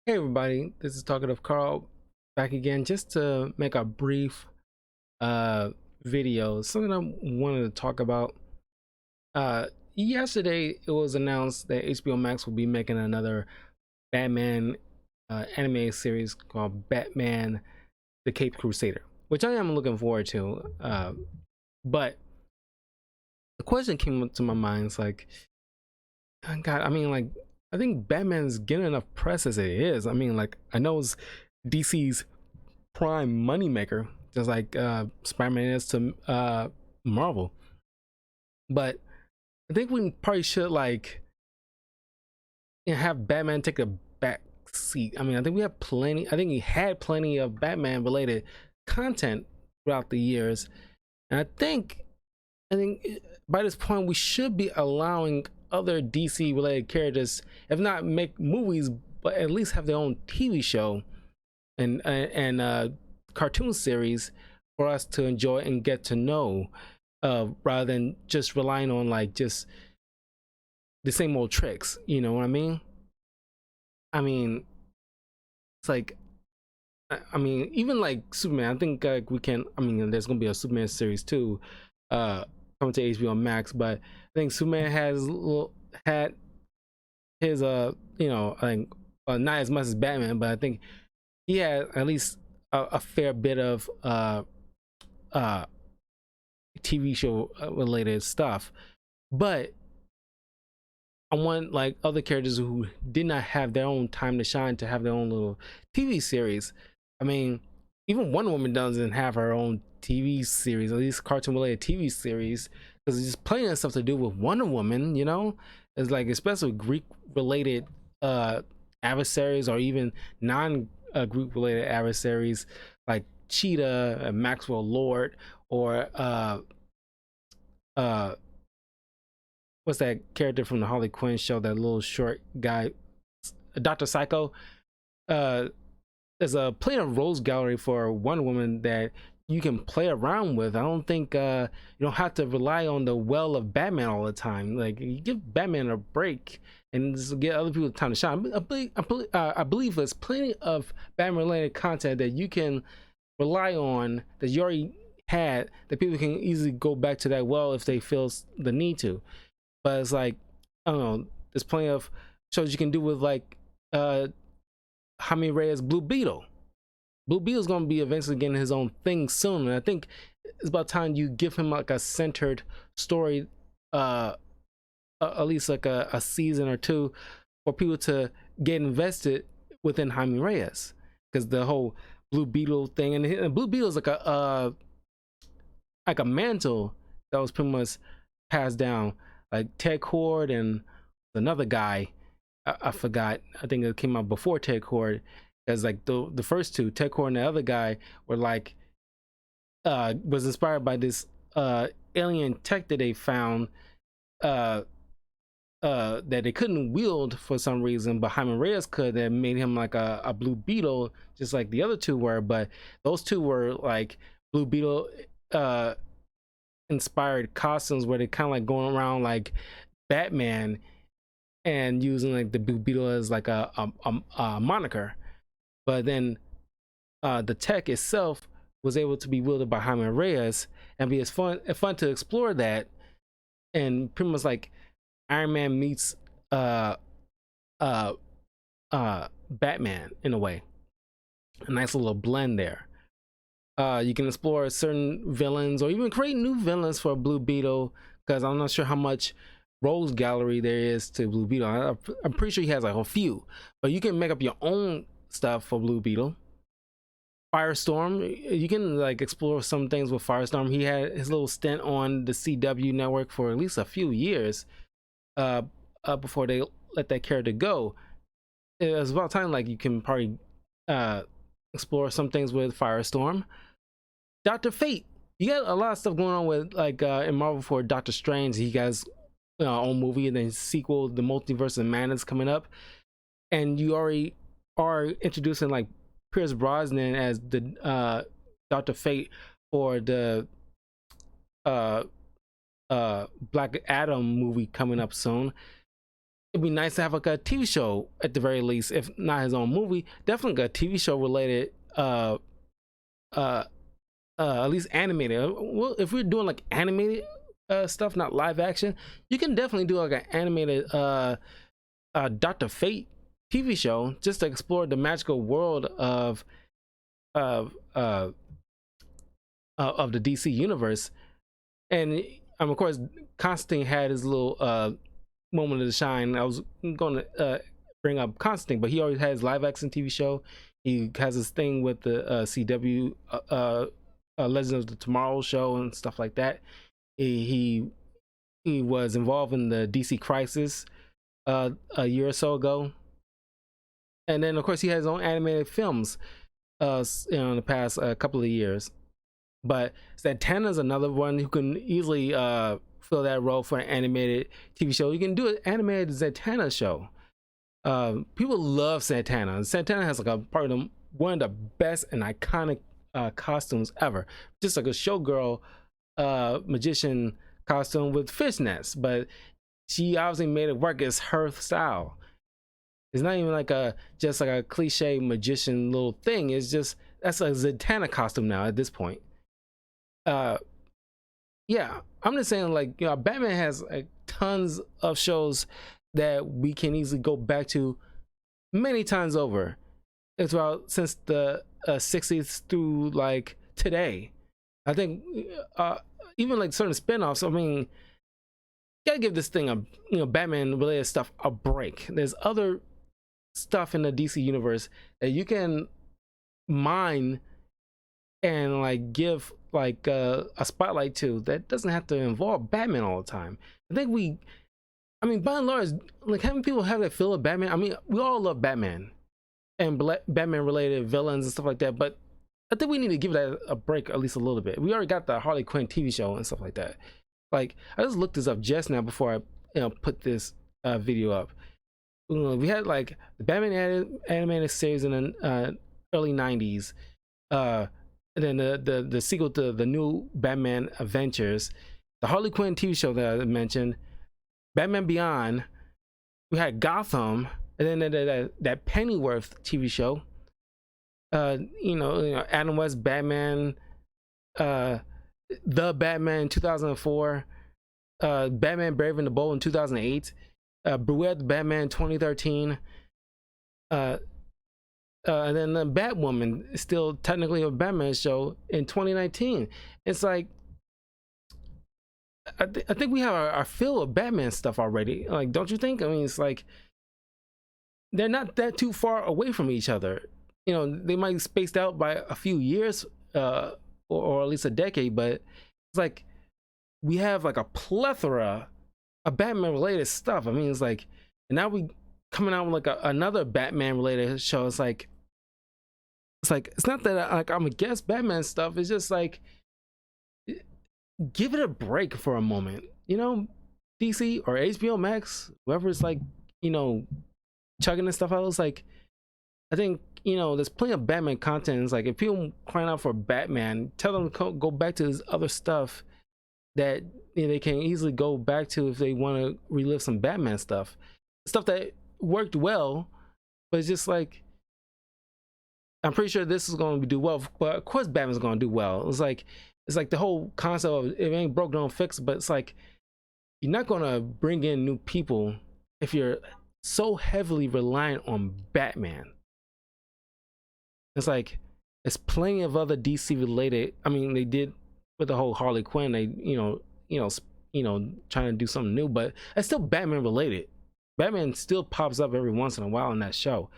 Hey everybody, this is Talkative Carl back again just to make a brief uh video. Something I wanted to talk about. Yesterday it was announced that HBO Max will be making another Batman anime series called Batman the Caped Crusader, which I am looking forward to. But the question came up to my mind, it's like, God, I mean, like, I think Batman's getting enough press as it is. I mean, like, I know it's DC's prime moneymaker, just like Spider-Man is to Marvel. But I think we probably should like have Batman take a back seat. I mean, I think we have plenty. I think he had plenty of Batman related content throughout the years, and I think by this point we should be allowing other DC related characters, if not make movies, but at least have their own TV show and cartoon series for us to enjoy and get to know, rather than just relying on like just the same old tricks. You know what I mean? I mean, it's like I mean, even like Superman. I think we can. I mean, there's gonna be a Superman series too, uh, coming to HBO Max. But I think Superman had his I think not as much as Batman, but I think he had at least a fair bit of uh TV show related stuff. But I want like other characters who did not have their own time to shine to have their own little TV series. I mean, even Wonder Woman doesn't have her own TV series, at least cartoon related TV series, because there's just plenty of stuff to do with Wonder Woman. It's like especially Greek related adversaries or even non Greek related adversaries like Cheetah and Maxwell Lord or uh what's that character from the Harley Quinn show? That little short guy, Doctor Psycho. Uh, there's a plenty of Rose Gallery for Wonder Woman that you can play around with. I don't think you don't have to rely on the well of Batman all the time. Like you give Batman a break and just get other people time to shine. I believe there's plenty of Batman related content that you can rely on that you already had that people can easily go back to that well if they feel the need to. But it's like I don't know. There's plenty of shows you can do with like uh Jaime Reyes Blue Beetle. Blue Beetle's gonna be eventually getting his own thing soon, and I think it's about time you give him like a centered story, uh, at least like a season or two, for people to get invested within Jaime Reyes, because the whole Blue Beetle thing and Blue Beetle is like a mantle that was pretty much passed down. Like Ted Cord and another guy, I forgot. I think it came out before Ted Cord. As like the first two, Ted Cord and the other guy were like was inspired by this alien tech that they found uh that they couldn't wield for some reason, but Hyman Reyes could. That made him like a Blue Beetle, just like the other two were. But those two were like Blue Beetle uh inspired costumes where they kind of like going around like Batman and using like the Blue Beetle as like a moniker. But then the tech itself was able to be wielded by Jaime Reyes and be as fun to explore that, and pretty much like Iron Man meets uh uh Batman in a way. A nice little blend there. You can explore certain villains or even create new villains for Blue Beetle, because I'm not sure how much Rose Gallery there is to Blue Beetle. I'm pretty sure he has like a few, but you can make up your own stuff for Blue Beetle. Firestorm, you can like explore some things with Firestorm. He had his little stint on the CW network for at least a few years, uh, before they let that character go. It was about time like you can probably uh explore some things with Firestorm. Doctor Fate. You got a lot of stuff going on with like in Marvel for Doctor Strange. He has own movie and then sequel, The Multiverse of Madness coming up, and you already are introducing like Pierce Brosnan as the Doctor Fate for the uh Black Adam movie coming up soon. it'd be nice to have like a TV show at the very least, if not his own movie. Definitely a TV show related, uh, at least animated. Well, if we're doing like animated stuff, not live action, you can definitely do like an animated Dr. Fate TV show just to explore the magical world of uh of the DC universe. And of course, Constantine had his little moment of the shine. I was going to bring up Constantine, but he always has live action TV show. He has his thing with the CW Legends of the Tomorrow show and stuff like that. He was involved in the DC Crisis a year or so ago, and then of course he has his own animated films in the past couple of years. But Zatanna is another one who can easily fill that role for an animated TV show. You can do an animated Zatanna show. People love Zatanna. Zatanna has like probably one of the best and iconic costumes ever. Just like a showgirl magician costume with fishnets, but she obviously made it work as her style. It's not even like just like a cliche magician little thing. It's just that's a Zatanna costume now at this point. Yeah, I'm just saying, like, you know, Batman has like tons of shows that we can easily go back to many times over. It's about since the 60s through like today. I think even like certain spin-offs, I mean, gotta give this thing Batman related stuff a break. There's other stuff in the DC universe that you can mine and like give like a spotlight to that doesn't have to involve Batman all the time. I think I mean, by and large, like having people have that feel of Batman. I mean, we all love Batman and Batman related villains and stuff like that, but I think we need to give that a break at least a little bit. We already got the Harley Quinn TV show and stuff like that. Like, I just looked this up just now before I put this video up. We had like the Batman animated series in the early 90s, and then the sequel to the new Batman Adventures, the Harley Quinn TV show that I mentioned, Batman Beyond. We had Gotham, and then that Pennyworth TV show. You know, Adam West Batman, the Batman in 2004, Batman Brave and the Bold in 2008, Beware the Batman 2013, and then the Batwoman is still technically a Batman show in 2019. It's like I think we have our fill of Batman stuff already. Like, don't you think? I mean, it's like they're not that too far away from each other. You know, they might be spaced out by a few years, or at least a decade, but it's like we have like a plethora of Batman related stuff. I mean, it's like, and now we coming out with like another Batman related show. It's like it's not that I'm against Batman stuff. It's just like, give it a break for a moment, you know. DC or HBO Max, whoever's like, you know, chugging this stuff out. It's like, I think, you know, there's plenty of Batman content. It's like, if people crying out for Batman, tell them to go back to this other stuff that, you know, they can easily go back to if they want to relive some Batman stuff that worked well. But it's just like, I'm pretty sure this is going to do well, but of course Batman's going to do well. It's like the whole concept of if it ain't broke, don't fix it. But it's like, you're not going to bring in new people if you're so heavily reliant on Batman. It's like, there's plenty of other DC related. I mean, they did with the whole Harley Quinn. They, you know, trying to do something new, but it's still Batman related. Batman still pops up every once in a while in that show.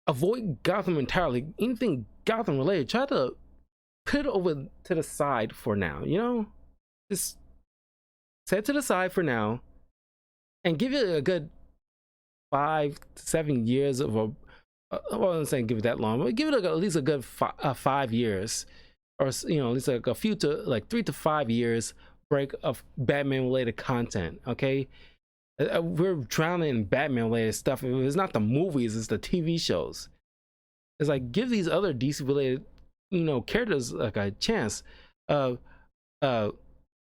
Avoid Gotham entirely. Anything Gotham related, try to put it over to the side for now. You know, just set it to the side for now, and give it a good 5 to 7 years of a. Well, I'm saying give it that long, but give it at least a good 5 years, or, you know, at least like a few to like 3 to 5 years break of Batman related content. Okay, we're drowning in Batman related stuff. It's not the movies, it's the TV shows. It's like, give these other DC related, you know, characters like a chance.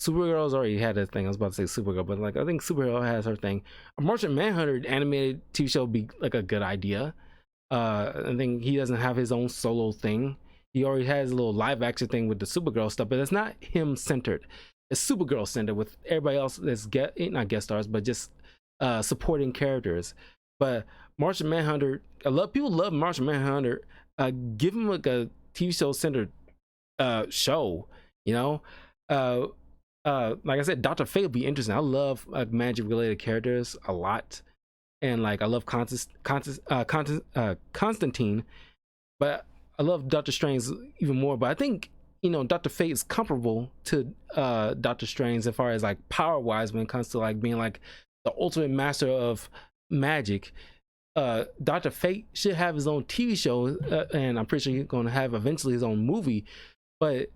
Supergirl's already had a thing. I was about to say Supergirl, but like I think Supergirl has her thing. A Martian Manhunter animated TV show would be like a good idea. I think he doesn't have his own solo thing. He already has a little live action thing with the Supergirl stuff, but it's not him centered. It's Supergirl centered with everybody else that's not guest stars, but just supporting characters. But Martian Manhunter, people love Martian Manhunter. Give him like a TV show centered show, you know. Like I said, Dr. Fate would be interesting. I love magic related characters a lot, and like I love Constantine, but I love Doctor Strange even more. But I think, you know, Dr. Fate is comparable to Doctor Strange as far as like power wise when it comes to like being like the ultimate master of magic. Dr. Fate should have his own TV show, and I'm pretty sure he's going to have eventually his own movie. But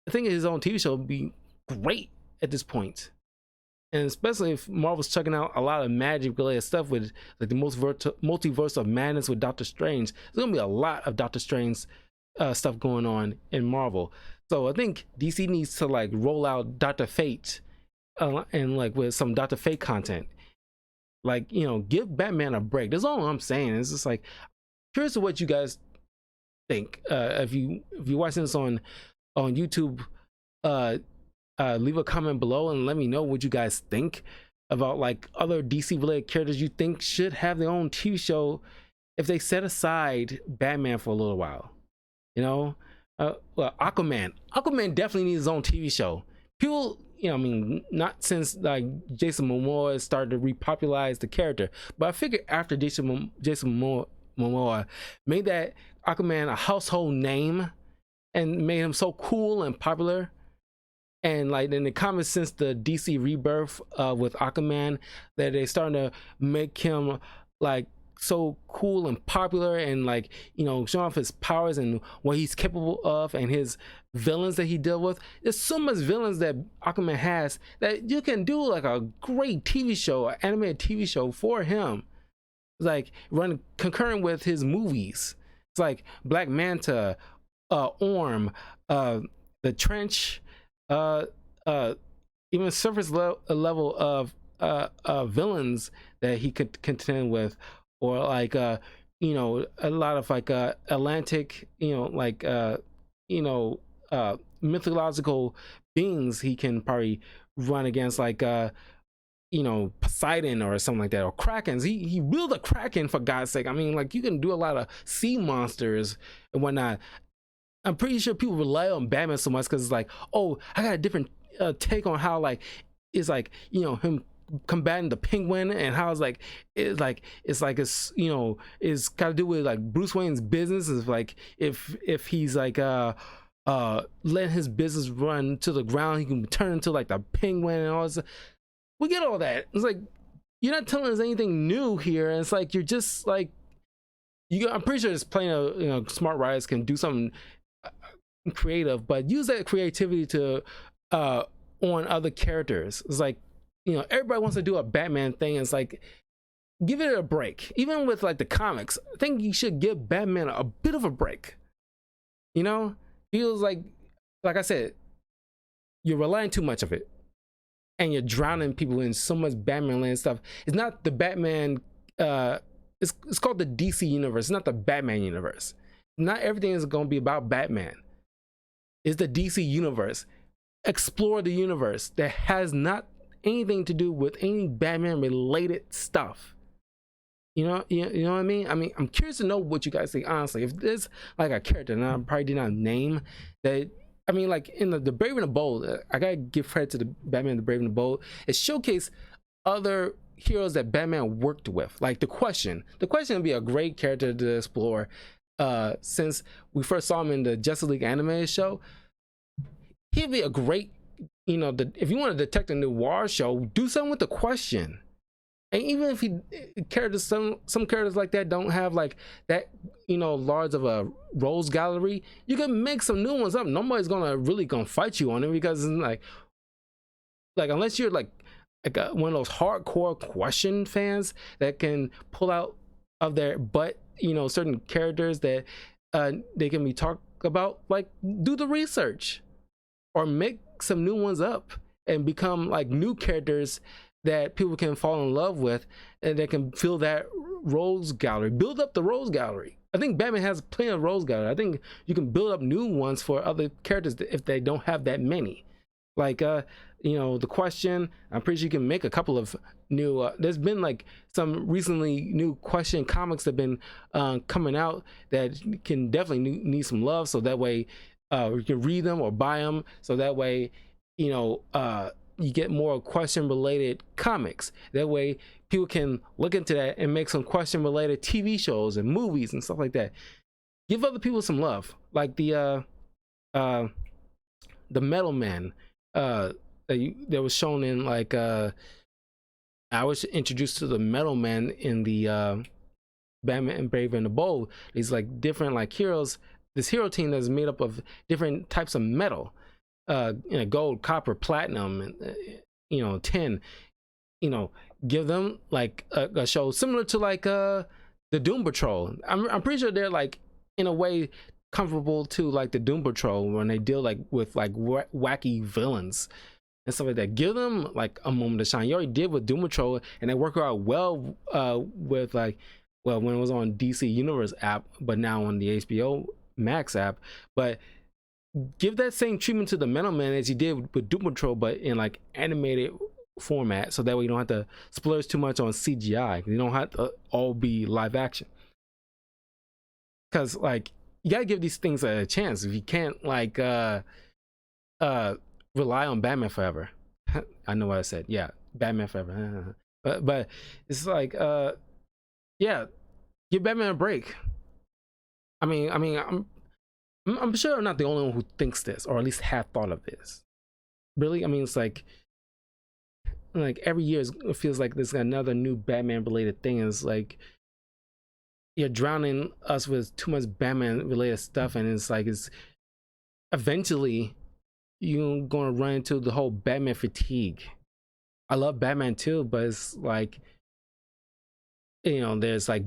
I think his own TV show would be great at this point, and especially if Marvel's checking out a lot of magic related stuff with like the multiverse of madness with Doctor Strange. There's gonna be a lot of Doctor Strange stuff going on in Marvel. So I think DC needs to like roll out Dr. Fate and like with some Dr. Fate content. Like, you know, give Batman a break. That's all I'm saying. It's just like, curious to what you guys think. If you're watching this on YouTube, leave a comment below and let me know what you guys think about like other DC related characters you think should have their own TV show if they set aside Batman for a little while. You know, well, Aquaman definitely needs his own TV show. People, you know, I mean, not since like Jason Momoa started to repopularize the character, but I figured after Jason Momoa made that Aquaman a household name and made him so cool and popular, and like in the comments since the DC rebirth with Aquaman, that they starting to make him like so cool and popular, and like, you know, showing off his powers and what he's capable of, and his villains that he dealt with. There's so much villains that Aquaman has that you can do like a great TV show, an animated TV show for him, like running concurrent with his movies. It's like Black Manta, Orm, the Trench, even surface level of villains that he could contend with, or like you know, a lot of like Atlantic, you know, like you know, mythological beings he can probably run against, like you know, Poseidon or something like that, or Krakens. He built a Kraken, for God's sake. I mean, like, you can do a lot of sea monsters and whatnot. I'm pretty sure people rely on Batman so much because it's like, oh, I got a different take on how like it's like, you know, him combating the Penguin, and how it's like it's you know, it's got to do with like Bruce Wayne's business. Is like if he's like letting his business run to the ground, he can turn into like the Penguin and all this. We get all that. It's like, you're not telling us anything new here, and it's like you're just like, I'm pretty sure there's plenty of, you know, smart writers can do something creative, but use that creativity to on other characters. It's like, you know, everybody wants to do a Batman thing, and it's like, give it a break. Even with like the comics, I think you should give Batman a bit of a break. You know, feels like I said, you're relying too much of it, and you're drowning people in so much Batman land stuff. It's not the Batman, it's called the DC universe. It's not the Batman universe. Not everything is going to be about Batman. It's the DC universe. Explore the universe that has not anything to do with any Batman related stuff. You know what I mean? I mean, I'm curious to know what you guys think, honestly. If there's like a character, and I probably did not name that, I mean, like in the Brave and the Bold, I gotta give credit to the Batman the Brave and the Bold. It showcased other heroes that Batman worked with. Like the Question would be a great character to explore. Since we first saw him in the Justice League animated show, he'd be a great, you know, if you want to detect a noir show, do something with the Question. And even if some characters like that don't have like that, you know, large of a roles gallery, you can make some new ones up. Nobody's really gonna fight you on it, because it's like unless you're like one of those hardcore Question fans that can pull out of their butt, you know, certain characters that they can be talked about, like, do the research or make pick some new ones up and become like new characters that people can fall in love with, and they can fill that rose gallery, build up the rose gallery. I think Batman has plenty of rose gallery. I think you can build up new ones for other characters if they don't have that many. Like you know, the Question, I'm pretty sure you can make a couple of new there's been like some recently new Question comics that have been coming out that can definitely need some love, so that way you can read them or buy them, so that way, you know, you get more Question related comics. That way people can look into that and make some Question related TV shows and movies and stuff like that. Give other people some love, like the Metal Man that was shown in like I was introduced to the Metal Man in the Batman Brave and the Bold. These like different like heroes, this hero team that's made up of different types of metal, you know, gold, copper, platinum, and you know, tin. You know, give them like a show similar to like the Doom Patrol. I'm pretty sure they're like in a way comparable to like the Doom Patrol when they deal like with like wacky villains and stuff like that. Give them like a moment to shine. You already did with Doom Patrol, and they work out well with like, well, when it was on DC Universe app, but now on the HBO Max app. But give that same treatment to the Metal Man as you did with Doom Patrol, but in like animated format, so that way you don't have to splurge too much on CGI. You don't have to all be live action, because like you gotta give these things a chance. If you can't like rely on Batman Forever. I know what I said. Yeah, Batman Forever. but it's like yeah, give Batman a break. I mean I'm sure I'm not the only one who thinks this, or at least have thought of this. Really, I mean, it's like every year it feels like there's another new Batman related thing. It's like you're drowning us with too much Batman related stuff, and it's like it's eventually you're gonna run into the whole Batman fatigue. I love Batman too, but it's like, you know, there's like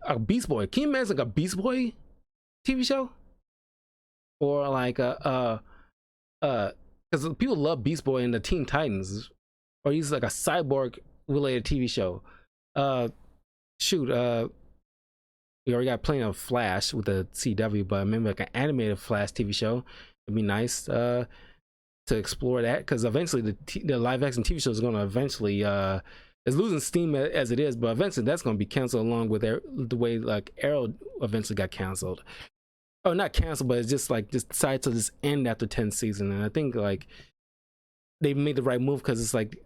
a Beast Boy. Can you imagine like a Beast Boy TV show? Or like because people love Beast Boy and the Teen Titans, or he's like a cyborg related TV show. Shoot, we already got plenty of Flash with the CW, but maybe like an animated Flash TV show would be nice to explore that, because eventually the live action TV show is going to eventually it's losing steam as it is, but eventually that's going to be canceled, along with the way like Arrow eventually got canceled. Oh, not canceled, but it's just decided to just end after 10th season. And I think like they made the right move, because it's like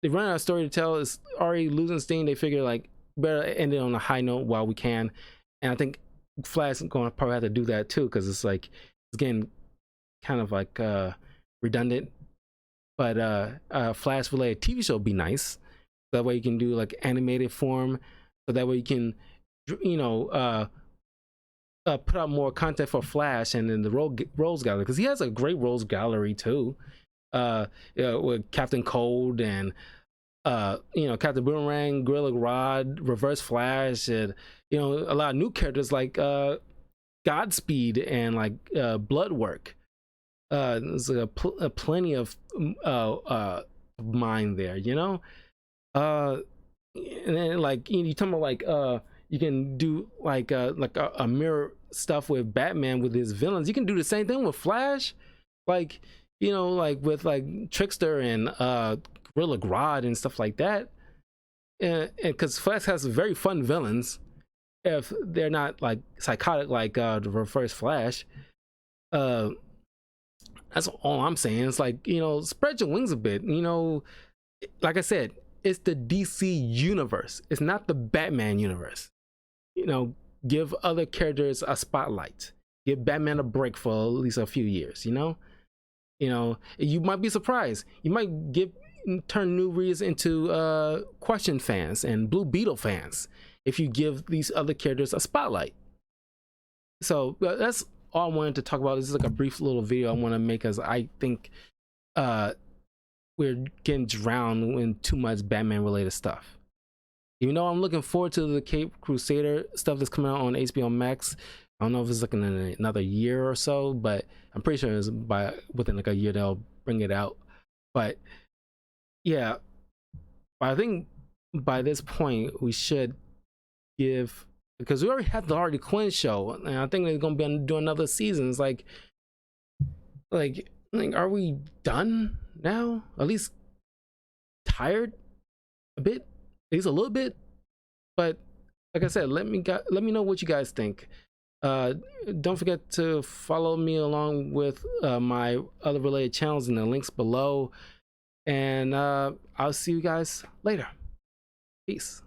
they run out of story to tell. It's already losing steam. They figure like better end it on a high note while we can. And I think Flash is going to probably have to do that too, because it's like it's getting kind of like redundant. But Flash related TV show would be nice. That way you can do like animated form, so that way you can, you know, put out more content for Flash, and then the Rose Gallery, because he has a great Rose Gallery too, you know, with Captain Cold and you know, Captain Boomerang, Gorilla Rod, Reverse Flash, and you know, a lot of new characters like Godspeed and like Bloodwork. There's plenty of mine there, you know. And then like you talking about like you can do like a mirror stuff with Batman with his villains. You can do the same thing with Flash, like, you know, like with like Trickster and Gorilla Grodd and stuff like that. And because Flash has very fun villains, if they're not like psychotic like the Reverse Flash. That's all I'm saying. It's like, you know, spread your wings a bit. You know, like I said, it's the DC universe. It's not the Batman universe. You know, give other characters a spotlight. Give Batman a break for at least a few years. You know, you might be surprised. You might turn New Readers into Question fans and Blue Beetle fans if you give these other characters a spotlight. So that's all I wanted to talk about. This is like a brief little video I want to make, as I think we're getting drowned in too much Batman related stuff. Even though I'm looking forward to the Cape Crusader stuff that's coming out on HBO Max. I don't know if it's like in another year or so, but I'm pretty sure it's within like a year they'll bring it out. But yeah, I think by this point we should give, because we already had the Harley Quinn show, and I think they're gonna be doing another season. It's like, are we done now? At least tired a bit, at least a little bit. But like I said, let me know what you guys think. Don't forget to follow me along with my other related channels in the links below, and I'll see you guys later. Peace.